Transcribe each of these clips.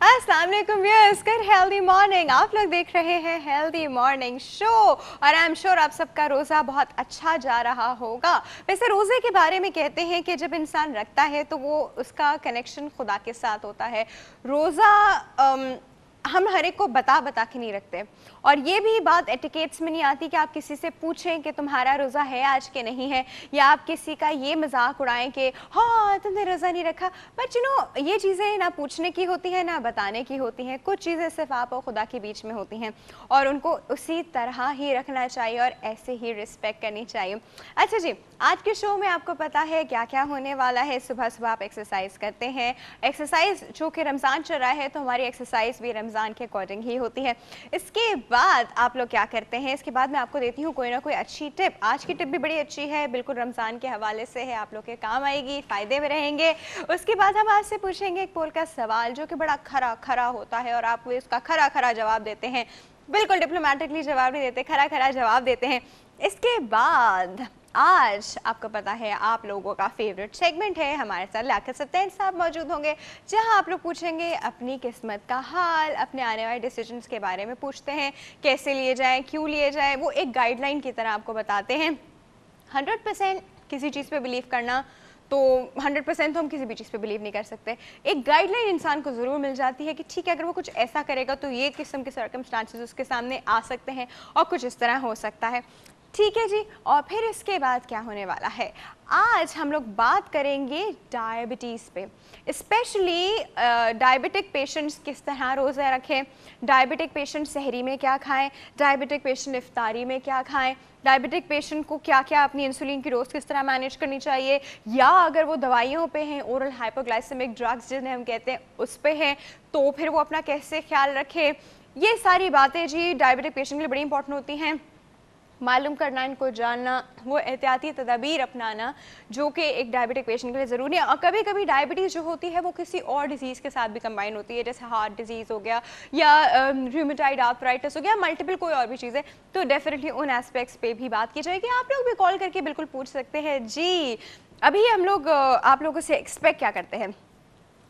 अस्सलाम वालेकुम viewers, good healthy morning. आप लोग देख रहे हैं हेल्दी मॉर्निंग शो और आई एम श्योर आप सबका रोज़ा बहुत अच्छा जा रहा होगा। वैसे रोज़े के बारे में कहते हैं कि जब इंसान रखता है तो वो उसका कनेक्शन खुदा के साथ होता है। रोज़ा हम हर एक को बता के नहीं रखते और ये भी बात एटिकेट्स में नहीं आती कि आप किसी से पूछें कि तुम्हारा रोज़ा है आज के नहीं है, या आप किसी का ये मजाक उड़ाएं कि हाँ तुमने रोज़ा नहीं रखा। बट यू नो ये चीज़ें ना पूछने की होती हैं ना बताने की होती हैं। कुछ चीज़ें सिर्फ आप और खुदा के बीच में होती हैं और उनको उसी तरह ही रखना चाहिए और ऐसे ही रिस्पेक्ट करनी चाहिए। अच्छा जी, आज के शो में आपको पता है क्या क्या होने वाला है। सुबह सुबह आप एक्सरसाइज करते हैं। एक्सरसाइज जो कि रमज़ान चल रहा है तो हमारी एक्सरसाइज भी रमज़ान के अकॉर्डिंग ही होती है। इसके बाद आप लोग क्या करते हैं, इसके बाद मैं आपको देती हूँ कोई ना कोई अच्छी टिप। आज की टिप भी बड़ी अच्छी है, बिल्कुल रमज़ान के हवाले से है, आप लोग के काम आएगी, फ़ायदे में रहेंगे। उसके बाद हम आपसे पूछेंगे एक पोल का सवाल जो कि बड़ा खरा खरा होता है और आप उसका खरा खरा जवाब देते हैं, बिल्कुल डिप्लोमेटिकली जवाब नहीं देते, खरा खरा जवाब देते हैं। इसके बाद आज आपको पता है आप लोगों का फेवरेट सेगमेंट है, हमारे साथ लियाकत सत्तार साहब मौजूद होंगे जहां आप लोग पूछेंगे अपनी किस्मत का हाल, अपने आने वाले डिसीजंस के बारे में पूछते हैं, कैसे लिए जाएं, क्यों लिए जाएं, वो एक गाइडलाइन की तरह आपको बताते हैं। 100% किसी चीज़ पे बिलीव करना तो 100% तो हम किसी भी चीज़ पे बिलीव नहीं कर सकते। एक गाइडलाइन इंसान को ज़रूर मिल जाती है कि ठीक है अगर वो कुछ ऐसा करेगा तो ये किस्म के सर्कमस्टांसेस उसके सामने आ सकते हैं और कुछ इस तरह हो सकता है। ठीक है जी, और फिर इसके बाद क्या होने वाला है, आज हम लोग बात करेंगे डायबिटीज़ पे। स्पेशली डायबिटिक पेशेंट्स किस तरह रोज़ा रखें, डायबिटिक पेशेंट सहरी में क्या खाएं, डायबिटिक पेशेंट इफ्तारी में क्या खाएं, डायबिटिक पेशेंट को क्या क्या अपनी इंसुलिन की डोज किस तरह मैनेज करनी चाहिए, या अगर वो दवाइयों पे हैं, ओरल हाइपोग्लाइसेमिक ड्रग्स जिन्हें हम कहते हैं उस पे हैं, तो फिर वो अपना कैसे ख्याल रखें। ये सारी बातें जी डायबिटिक पेशेंट के लिए बड़ी इंपॉर्टेंट होती हैं। मालूम करना, इनको जानना, वो एहतियाती तदाबीर अपनाना जो कि एक डायबिटिक पेशेंट के लिए ज़रूरी है। और कभी कभी डायबिटीज़ जो होती है वो किसी और डिजीज़ के साथ भी कंबाइन होती है, जैसे हार्ट डिजीज़ हो गया या रूमेटॉइड आर्थराइटिस हो गया, मल्टीपल कोई और भी चीज़ें, तो डेफिनेटली उन एस्पेक्ट्स पे भी बात की जाएगी। आप लोग भी कॉल करके बिल्कुल पूछ सकते हैं जी। अभी हम लोग आप लोगों से एक्सपेक्ट क्या करते हैं,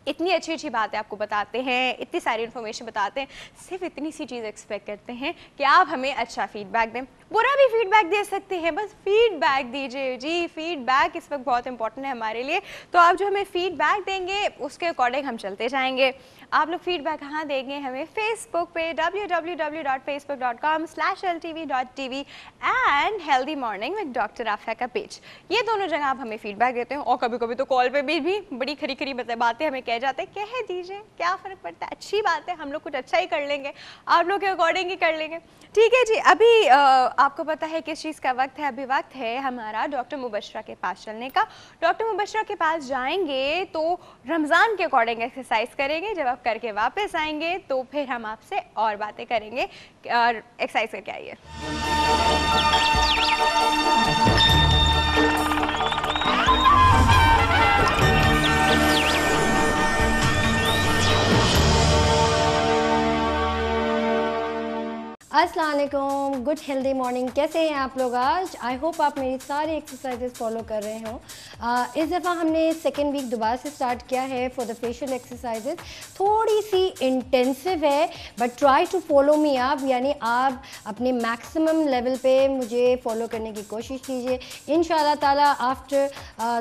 इतनी अच्छी अच्छी बातें आपको बताते हैं, इतनी सारी इन्फॉर्मेशन बताते हैं, सिर्फ इतनी सी चीज़ एक्सपेक्ट करते हैं कि आप हमें अच्छा फीडबैक दें। बुरा भी फीडबैक दे सकते हैं, बस फीडबैक दीजिए जी। फीडबैक इस वक्त बहुत इंपॉर्टेंट है हमारे लिए, तो आप जो हमें फीडबैक देंगे उसके अकॉर्डिंग हम चलते जाएंगे। आप लोग फीडबैक कहाँ देंगे हमें, फेसबुक पे www.facebook.com/ltv.tv and healthy morning with doctor Afia का पेज, ये दोनों जगह आप हमें फीडबैक देते हैं। और कभी कभी तो कॉल पे भी बड़ी खरी खरी बातें हमें कह जाते हैं, कह दीजिए, क्या फ़र्क पड़ता है, अच्छी बात है, हम लोग कुछ अच्छा ही कर लेंगे, आप लोग के अकॉर्डिंग ही कर लेंगे। ठीक है जी, अभी आपको पता है किस चीज़ का वक्त है, अभी वक्त है हमारा डॉक्टर मुबशरा के पास चलने का। डॉक्टर मुबशरा के पास जाएंगे तो रमज़ान के अकॉर्डिंग एक्सरसाइज करेंगे, जब आप करके वापस आएंगे तो फिर हम आपसे और बातें करेंगे। और एक्सरसाइज करके आइए। अस्सलाम वालेकुम, गुड हेल्दी मॉर्निंग। कैसे हैं आप लोग आज? आई होप आप मेरी सारी एक्सरसाइजेस फॉलो कर रहे हो। इस दफ़ा हमने सेकेंड वीक दोबारा से स्टार्ट किया है फॉर द फेशियल एक्सरसाइजेस। थोड़ी सी इंटेंसिव है but try to follow me आप, यानी आप अपने मैक्सिमम लेवल पे मुझे फॉलो करने की कोशिश कीजिए। इंशाल्लाह ताला आफ्टर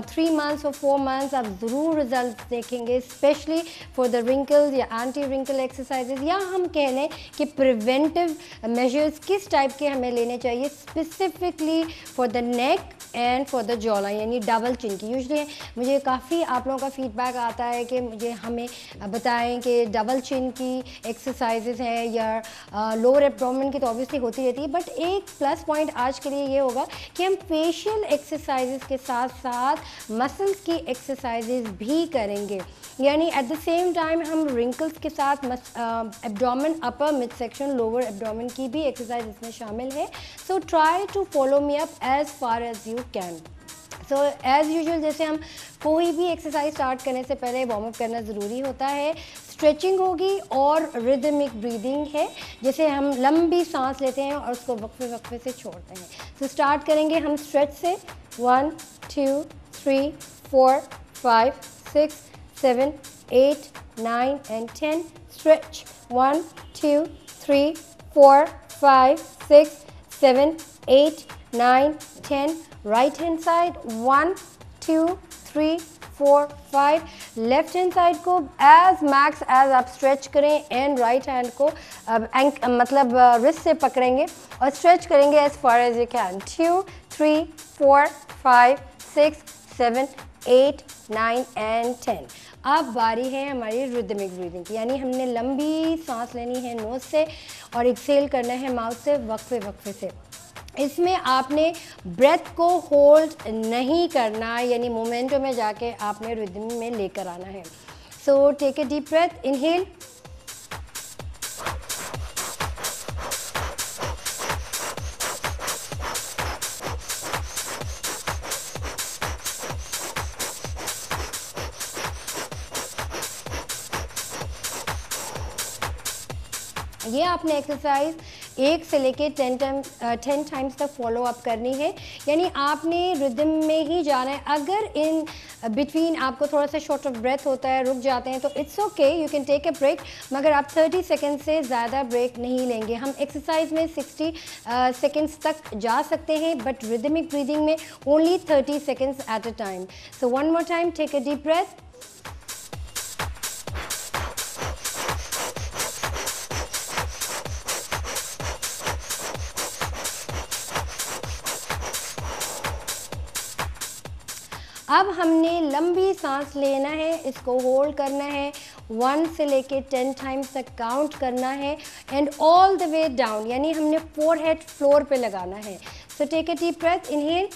3 months और 4 months आप ज़रूर रिजल्ट देखेंगे, स्पेशली फॉर द रिंकल्स या एंटी रिंकल एक्सरसाइजेस, या हम कह लें कि प्रिवेंटिव मेजर्स किस टाइप के हमें लेने चाहिए specifically for the neck and for the jaw line, यानी डबल चिन की। यूजुअली मुझे काफ़ी आप लोगों का फीडबैक आता है कि मुझे हमें बताएं कि डबल चिन की एक्सरसाइजेस हैं या लोअर एब्डोमेन की तो ऑब्वियसली होती रहती है, बट एक प्लस पॉइंट आज के लिए ये होगा कि हम फेशियल एक्सरसाइजेस के साथ साथ मसल्स की एक्सरसाइजेस भी करेंगे, यानी एट द सेम टाइम हम रिंकल्स के साथ abdomen, upper, mid section, lower abdomen की भी एक्सरसाइज इसमें शामिल है। So try to follow me up as far as you can. So as usual जैसे हम कोई भी एक्सरसाइज स्टार्ट करने से पहले वार्म अप करना ज़रूरी होता है। स्ट्रेचिंग होगी और रिदमिक ब्रीदिंग है, जैसे हम लंबी सांस लेते हैं और उसको वक्फे वक्फे से छोड़ते हैं। तो स्टार्ट करेंगे हम स्ट्रेच से 1 2 3 4 5 6 7 8 9 and 10. Stretch. 1, 2, 3, 4, 5, 6, 7, 8, 9, 10. Right hand side. 1, 2, 3, 4, 5. Left hand side को एज मैक्स एज आप स्ट्रेच करें एंड राइट हैंड को मतलब रिस्ट से पकड़ेंगे और स्ट्रेच करेंगे as far as you can. 2, 3, 4, 5, 6, 7, 8, 9 and 10. अब बारी है हमारी रिदमिक ब्रीदिंग की, यानी हमने लंबी सांस लेनी है नोज से और एक्सेल करना है माउथ से वक्फे वक्फे से. इसमें आपने ब्रेथ को होल्ड नहीं करना, यानी मोमेंटो में जाके आपने रिदम में लेकर आना है. So take a deep breath. Inhale. ये आपने एक्सरसाइज 1 से लेके 10 टाइम्स तक फॉलो अप करनी है, यानी आपने रिदम में ही जाना है. अगर इन बिटवीन आपको थोड़ा सा शॉर्ट ऑफ ब्रेथ होता है, रुक जाते हैं, तो it's okay, you can take a break, मगर आप 30 सेकेंड से ज़्यादा ब्रेक नहीं लेंगे. हम एक्सरसाइज में 60 सेकेंड्स तक जा सकते हैं, बट रिदमिक ब्रीदिंग में only 30 seconds at a time. So one more time, take a deep breath. अब हमने लंबी सांस लेना है, इसको होल्ड करना है, 1 से लेके 10 टाइम्स तक काउंट करना है and all the way down, यानी हमने फोरहेड फ्लोर पे लगाना है. So take a deep breath. Inhale.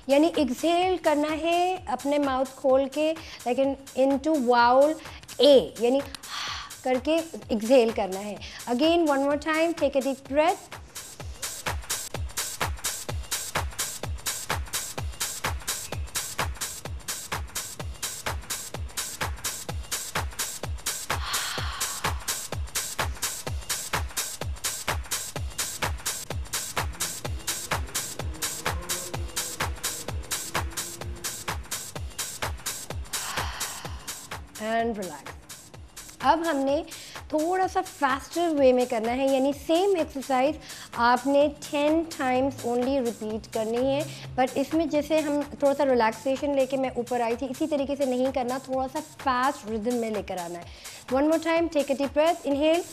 यानी एक्सहेल करना है अपने माउथ खोल के, लेकिन इनटू वाउल ए, यानी करके एक्सहेल करना है. Again one more time, take a deep breath. And relax. अब हमने थोड़ा सा फास्टर वे में करना है, यानी सेम एक्सरसाइज आपने 10 टाइम्स ओनली रिपीट करनी है, बट इसमें जैसे हम थोड़ा सा रिलैक्सेशन लेके मैं ऊपर आई थी, इसी तरीके से नहीं करना, थोड़ा सा फास्ट रिदम में लेकर आना है. One more time, take a deep breath. Inhale.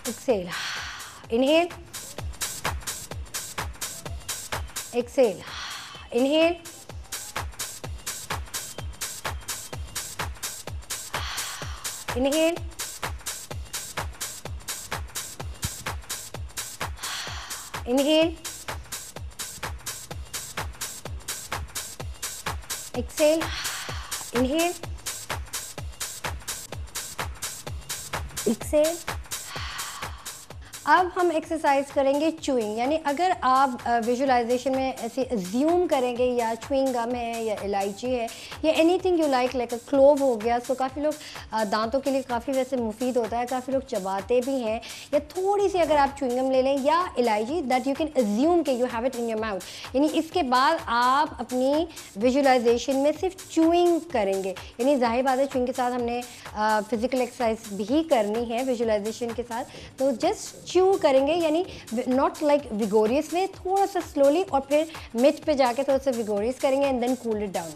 Exhale. Inhale. Exhale. Inhale. Inhale. Inhale. Exhale. Inhale. Exhale. अब हम एक्सरसाइज करेंगे च्यूइंग, यानी अगर आप विजुअलाइजेशन में ऐसे अज्यूम करेंगे या च्यूइंग गम है या इलायची है या anything you like a clove हो गया, सो काफ़ी लोग दांतों के लिए काफ़ी वैसे मुफीद होता है, काफ़ी लोग चबाते भी हैं, या थोड़ी सी अगर आप च्यूइंग गम ले लें या इलायची, दैट यू कैन अज्यूम के you have it in your mouth, यानी इसके बाद आप अपनी विजुअलाइजेशन में सिर्फ च्यूइंग करेंगे, यानी जाहिर बात है च्यूइंग के साथ हमने फिजिकल एक्सरसाइज भी करनी है विजुअलाइजेशन के साथ, तो जस्ट च्यू करेंगे, यानी नॉट लाइक विगोरियस वे, थोड़ा सा स्लोली, और फिर मिड पे जाके थोड़ा सा विगोरियस करेंगे and then cool it down.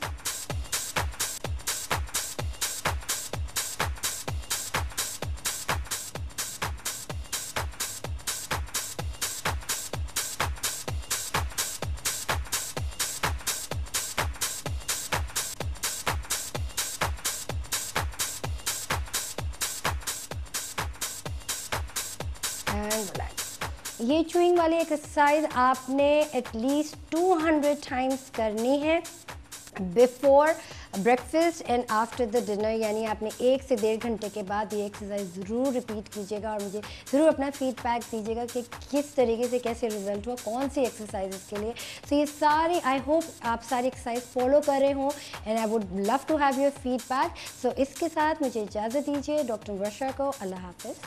ये च्यूइंग वाली एक्सरसाइज आपने एटलीस्ट 200 टाइम्स करनी है before breakfast and after the dinner, यानी आपने 1 से 1.5 घंटे के बाद ये एक्सरसाइज ज़रूर रिपीट कीजिएगा और मुझे ज़रूर अपना फीडबैक दीजिएगा कि किस तरीके से कैसे रिजल्ट हुआ, कौन सी एक्सरसाइजेस के लिए। सो ये सारी, आई होप आप सारी एक्सरसाइज फॉलो कर रहे हों and I would love to have your feedback. So इसके साथ मुझे इजाज़त दीजिए डॉक्टर वर्षा को। अल्लाह हाफिज़।